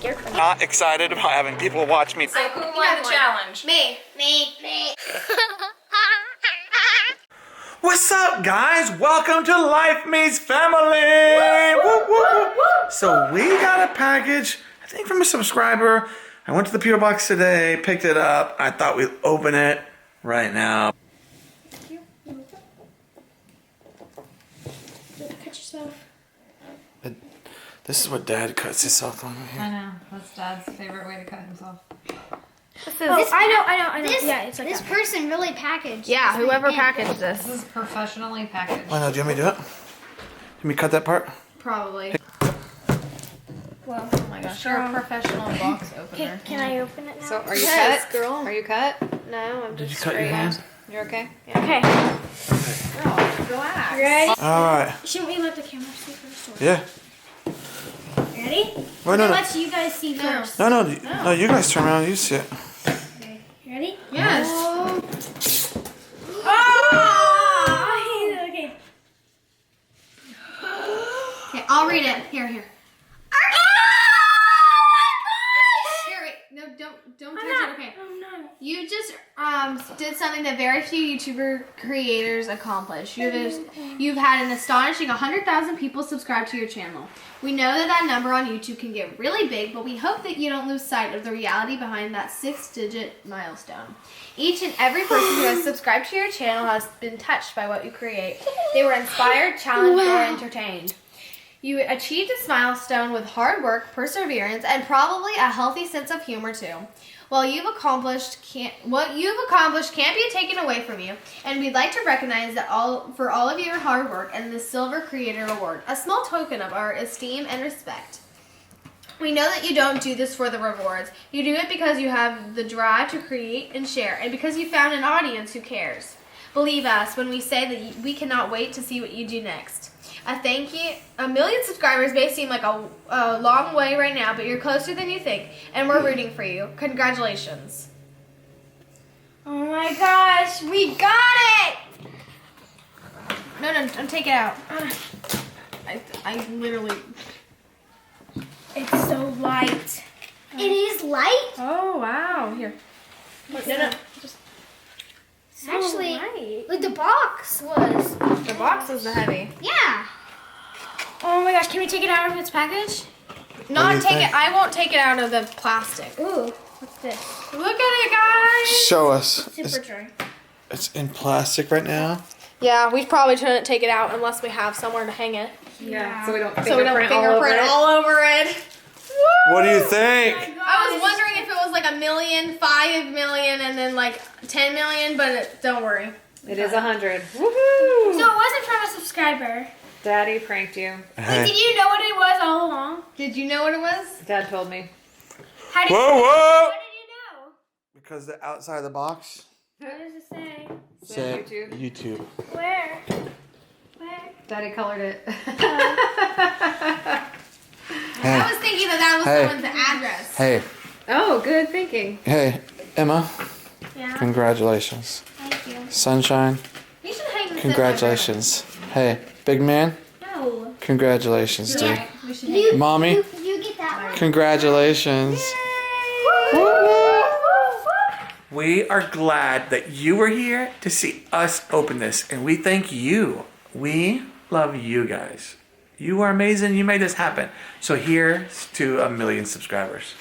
scared for me. Not excited about having people watch me. So who won the challenge? Me. What's up, guys? Welcome to Life Me's family. Woo, woo, woo. So we got a package, I think from a subscriber. I went to the PO box today, picked it up. I thought we'd open it right now. Cut yourself. This is what Dad cuts himself on here. I know. That's Dad's favorite way to cut himself. I know. This, Yeah, it's like this person really packaged. Yeah, this whoever thing. packaged This this. is professionally packaged. Why not? Do you want me to do it? Let me cut that part. Probably. Well, Oh my gosh, you're a professional box opener. can I open it now? So are you Yes, cut? girl. Are you cut? No, I'm Did just you cut your hand? You're okay? Okay. Girl, relax. Ready? All right. Shouldn't we let the camera see first? Yeah. Ready? Wait, no. Let you guys see first. No, you guys turn around. You sit. Okay. Ready? Yes. Oh! Okay. Okay, I'll read it. Here. Here, wait. No, don't touch it. Okay. Oh no. You just did something that very few YouTuber creators accomplish. You've had an astonishing 100,000 people subscribe to your channel. We know that number on YouTube can get really big, but we hope that you don't lose sight of the reality behind that 6-digit milestone. Each and every person who has subscribed to your channel has been touched by what you create. They were inspired, challenged, or entertained. You achieved this milestone with hard work, perseverance, and probably a healthy sense of humor too. What you've accomplished can't be taken away from you, and we'd like to recognize that for all of your hard work and the Silver Creator Award, a small token of our esteem and respect. We know that you don't do this for the rewards. You do it because you have the drive to create and share, and because you found an audience who cares. Believe us when we say that we cannot wait to see what you do next. A thank you. 1 million subscribers may seem like a long way right now, but you're closer than you think, and we're rooting for you. Congratulations. Oh my gosh, we got it! No, don't take it out. I literally... It's so light. It is light? Oh, wow. Here. No. So Actually, light. like the box was. The box is the heavy. Yeah. Oh my gosh, can we take it out of its package? Not take think? it. I won't take it out of the plastic. Ooh, what's this? Look at it, guys. Show us. Super dry. It's in plastic right now. Yeah, we probably shouldn't take it out unless we have somewhere to hang it. Yeah. So we don't Fingerprint all over it. it. What do you think? I was wondering if it was like 1 million, 5 million, and then like 10 million, but don't worry. It is 100. Woohoo! So it wasn't from a subscriber. Daddy pranked you. Hey. Did you know what it was all along? Did you know what it was? Dad told me. How did Whoa, whoa! How did you know? Because the outside of the box What does it say? said YouTube. YouTube. Where? Where? Daddy colored it. Hey, I was thinking that was Hey. someone's address. hey, Oh, good thinking. hey, Emma. Yeah. Congratulations. Thank you. Sunshine. You should hang this Congratulations. Hey, big man. No. Congratulations, dude. We should hang Mommy. You get that one. Congratulations. We are glad that you were here to see us open this, and we thank you. We love you guys. You are amazing. You made this happen. So here's to 1 million subscribers.